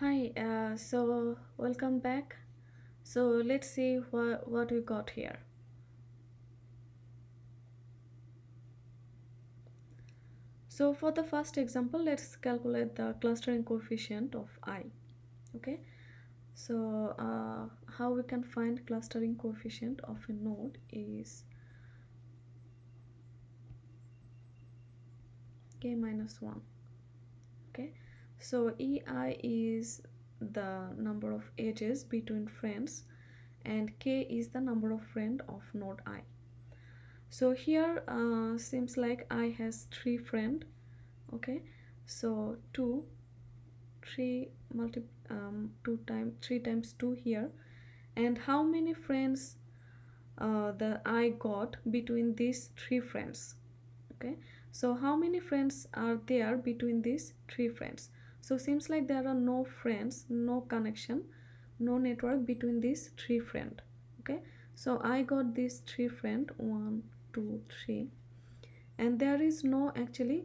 Hi, so welcome back. So let's see what we got here. So for the first example, let's calculate the clustering coefficient of I. Okay, so how we can find clustering coefficient of a node is k minus 1. Okay, so EI is the number of edges between friends and k is the number of friend of node I. So here seems like I has three friend. Okay, so 2 3 multi 2 times 3 times 2 here, and how many friends the I got between these three friends. Okay, so how many friends are there between these three friends? So seems like there are no friends, no connection, no network between these three friend. Okay, so I got these three friend, 1 2 3, and there is no actually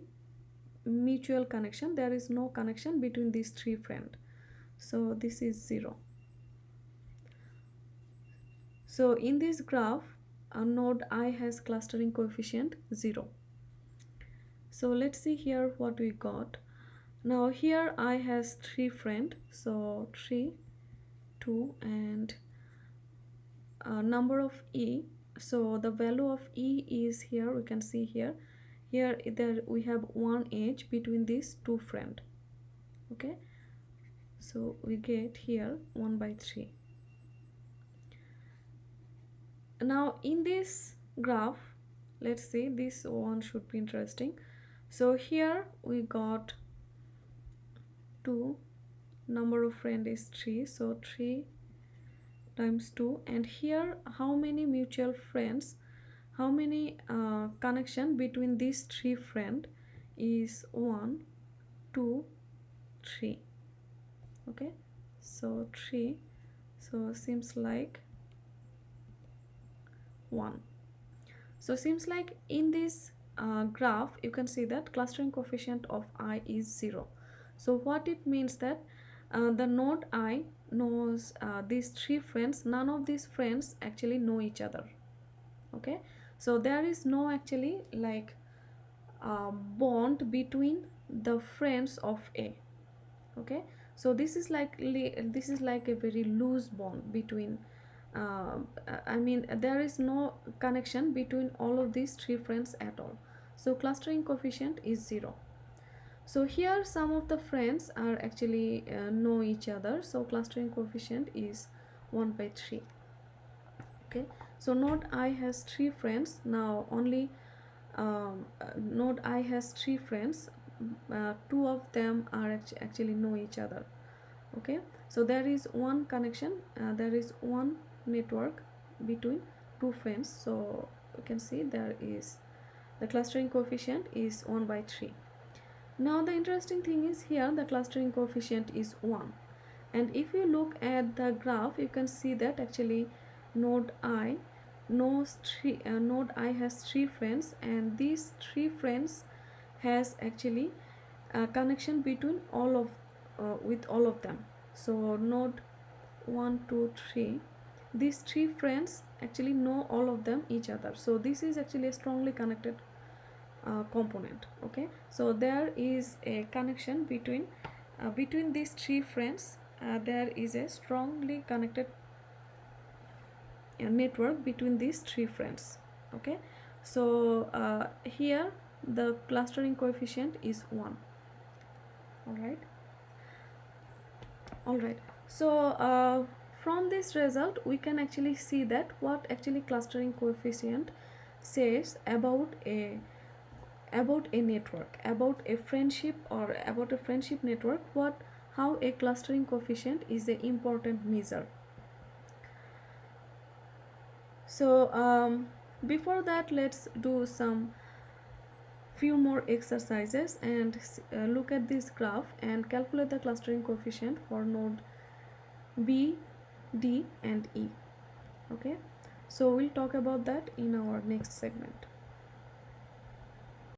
mutual connection, there is no connection between these three friends, so this is 0. So in this graph, a node I has clustering coefficient 0. So let's see here what we got. Now here I has three friend, so 3 2 and number of E. So the value of E is here, we can see here, there we have one edge between these two friend. Okay, so we get here 1 by 3. Now in this graph, let's see, this one should be interesting. So here we got 2, number of friend is 3, so 3 times 2, and here how many mutual friends, how many connection between these three friend is 1 2 3. Okay, so 3, so seems like 1. So seems like in this graph you can see that clustering coefficient of I is 0. So what it means that the node I knows these three friends, none of these friends actually know each other. Okay, so there is no actually like bond between the friends of A. Okay, so this is like a very loose bond between I mean there is no connection between all of these three friends at all, so clustering coefficient is 0. So here some of the friends are actually know each other, so clustering coefficient is 1 by 3. Okay, so node I has three friends. Now only node I has three friends, two of them are actually know each other. Okay, so there is one connection, there is one network between two friends, so you can see there is the clustering coefficient is 1 by 3. Now the interesting thing is here the clustering coefficient is 1, and if you look at the graph you can see that actually node I node I has three friends, and these three friends has actually a connection between all of with all of them. So node 1 2 3, these three friends actually know all of them each other, so this is actually a strongly connected component. Okay, so there is a connection between these three friends, there is a strongly connected network between these three friends. Okay, so here the clustering coefficient is 1. All right, so from this result we can actually see that what actually clustering coefficient says about a network, about a friendship or about a friendship network, what how a clustering coefficient is an important measure. So before that let's do some few more exercises and look at this graph and calculate the clustering coefficient for node B, D and E. Okay, so we'll talk about that in our next segment.